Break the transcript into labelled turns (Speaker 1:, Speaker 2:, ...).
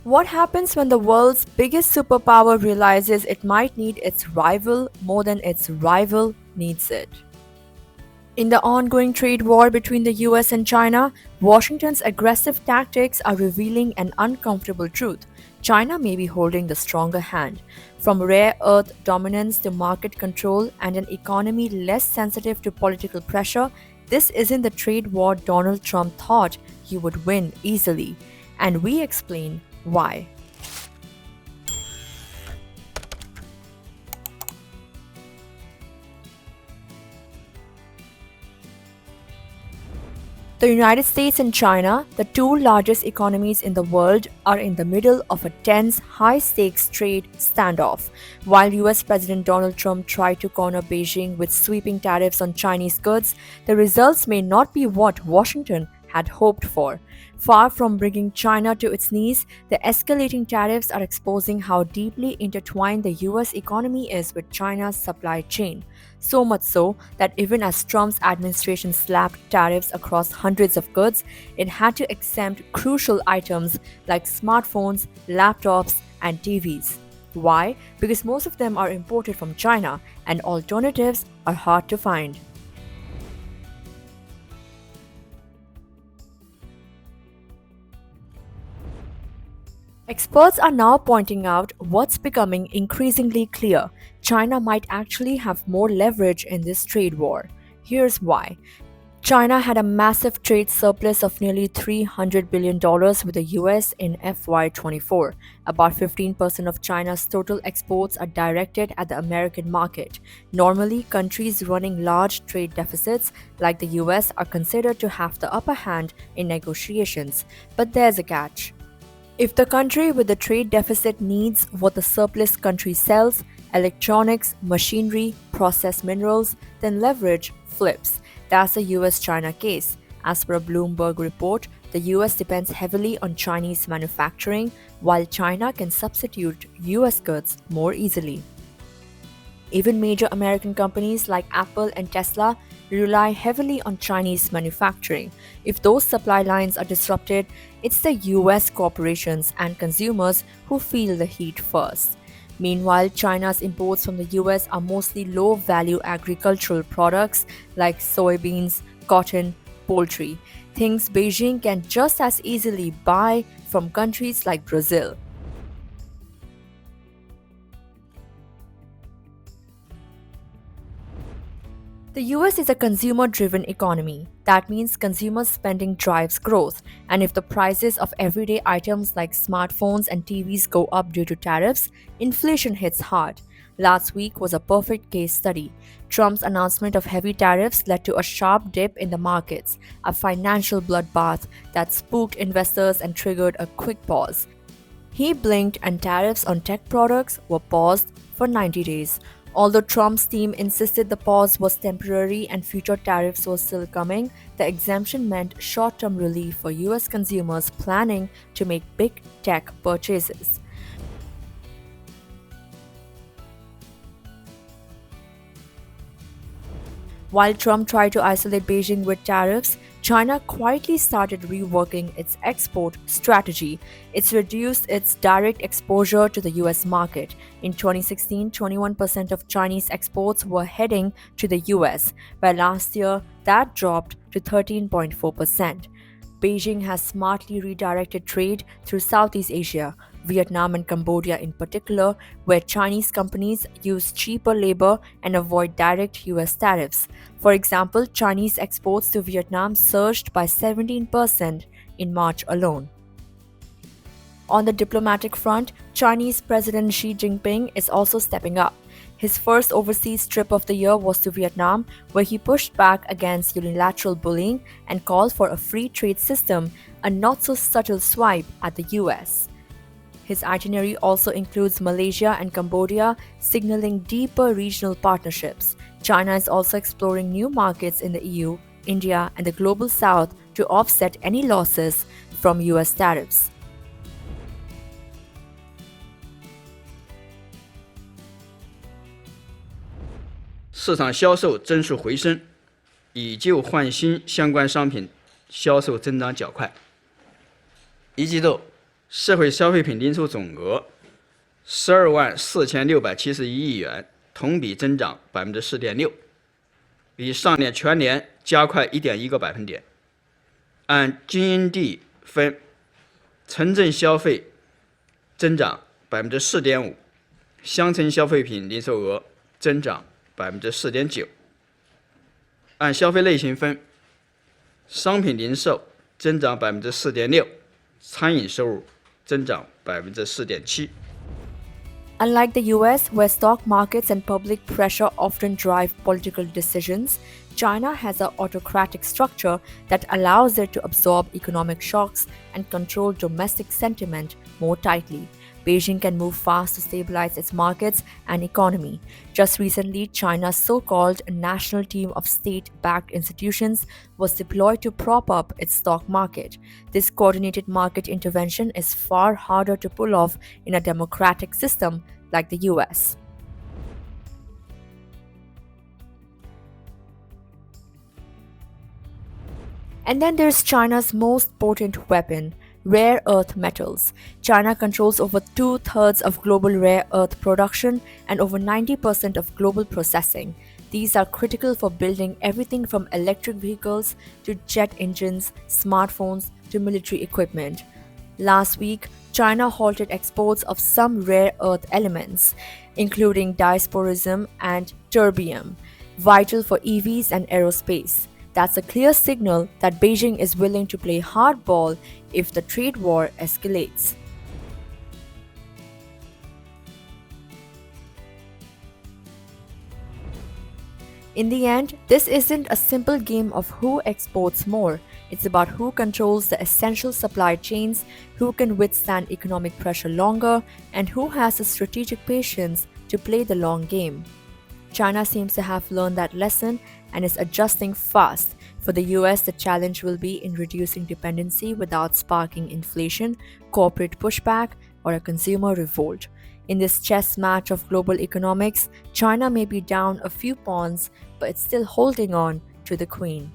Speaker 1: What happens when the world's biggest superpower realizes it might need its rival more than its rival needs it? In the ongoing trade war between the US and China, Washington's aggressive tactics are revealing an uncomfortable truth. China may be holding the stronger hand. From rare earth dominance to market control and an economy less sensitive to political pressure, this isn't the trade war Donald Trump thought he would win easily. And we explain why. The United States and China, the two largest economies in the world, are in the middle of a tense, high stakes trade standoff. While US President Donald Trump tried to corner Beijing with sweeping tariffs on Chinese goods, the results may not be what Washington had hoped for. Far from bringing China to its knees, the escalating tariffs are exposing how deeply intertwined the US economy is with China's supply chain. So much so that even as Trump's administration slapped tariffs across hundreds of goods, it had to exempt crucial items like smartphones, laptops, and TVs. Why? Because most of them are imported from China and alternatives are hard to find. Experts are now pointing out what's becoming increasingly clear. China might actually have more leverage in this trade war. Here's why. China had a massive trade surplus of nearly $300 billion with the US in FY24. About 15% of China's total exports are directed at the American market. Normally, countries running large trade deficits, like the US, are considered to have the upper hand in negotiations. But there's a catch. If the country with the trade deficit needs what the surplus country sells, electronics, machinery, processed minerals, then leverage flips. That's the US China case. As per a Bloomberg report, the US depends heavily on Chinese manufacturing, while China can substitute US goods more easily. Even major American companies like Apple and Tesla rely heavily on Chinese manufacturing. If those supply lines are disrupted, it's the US corporations and consumers who feel the heat first. Meanwhile, China's imports from the US are mostly low value agricultural products like soybeans, cotton, poultry, things Beijing can just as easily buy from countries like Brazil. The US is a consumer driven economy. That means consumer spending drives growth. And if the prices of everyday items like smartphones and TVs go up due to tariffs, inflation hits hard. Last week was a perfect case study. Trump's announcement of heavy tariffs led to a sharp dip in the markets, a financial bloodbath that spooked investors and triggered a quick pause. He blinked and tariffs on tech products were paused for 90 days. Although Trump's team insisted the pause was temporary and future tariffs were still coming, the exemption meant short-term relief for US consumers planning to make big tech purchases. While Trump tried to isolate Beijing with tariffs, China quietly started reworking its export strategy. It's reduced its direct exposure to the US market. In 2016, 21% of Chinese exports were heading to the US, where last year that dropped to 13.4%. Beijing has smartly redirected trade through Southeast Asia, Vietnam and Cambodia in particular, where Chinese companies use cheaper labor and avoid direct US tariffs. For example, Chinese exports to Vietnam surged by 17% in March alone. On the diplomatic front, Chinese President Xi Jinping is also stepping up. His first overseas trip of the year was to Vietnam, where he pushed back against unilateral bullying and called for a free trade system, a not so subtle swipe at the US. His itinerary also includes Malaysia and Cambodia, signaling deeper regional partnerships. China is also exploring new markets in the EU, India, and the Global South to offset any losses from US tariffs.
Speaker 2: 市场销售增速回升，以旧换新相关商品销售增长较快。一季度，社会消费品零售总额12.4671亿元，同比增长4.6%，比上年全年加快1.1个百分点。按经营地分，城镇消费增长4.5%，乡村消费品零售额增长4.9%。按消费类型分，商品零售增长4.6%，餐饮收入增长4.7%。
Speaker 1: Unlike the US, where stock markets and public pressure often drive political decisions, China has an autocratic structure that allows it to absorb economic shocks and control domestic sentiment more tightly. Beijing can move fast to stabilize its markets and economy. Just recently, China's so-called national team of state-backed institutions was deployed to prop up its stock market. This coordinated market intervention is far harder to pull off in a democratic system like the US. And then there's China's most potent weapon, rare earth metals. China controls over 2/3 of global rare earth production and over 90% of global processing. These are critical for building everything from electric vehicles to jet engines, smartphones to military equipment. Last week, China halted exports of some rare earth elements, including dysprosium and terbium, vital for EVs and aerospace. That's a clear signal that Beijing is willing to play hardball if the trade war escalates. In the end, this isn't a simple game of who exports more. It's about who controls the essential supply chains, who can withstand economic pressure longer, and who has the strategic patience to play the long game. China seems to have learned that lesson and is adjusting fast. For the US, the challenge will be in reducing dependency without sparking inflation, corporate pushback, or a consumer revolt. In this chess match of global economics, China may be down a few pawns, but it's still holding on to the queen.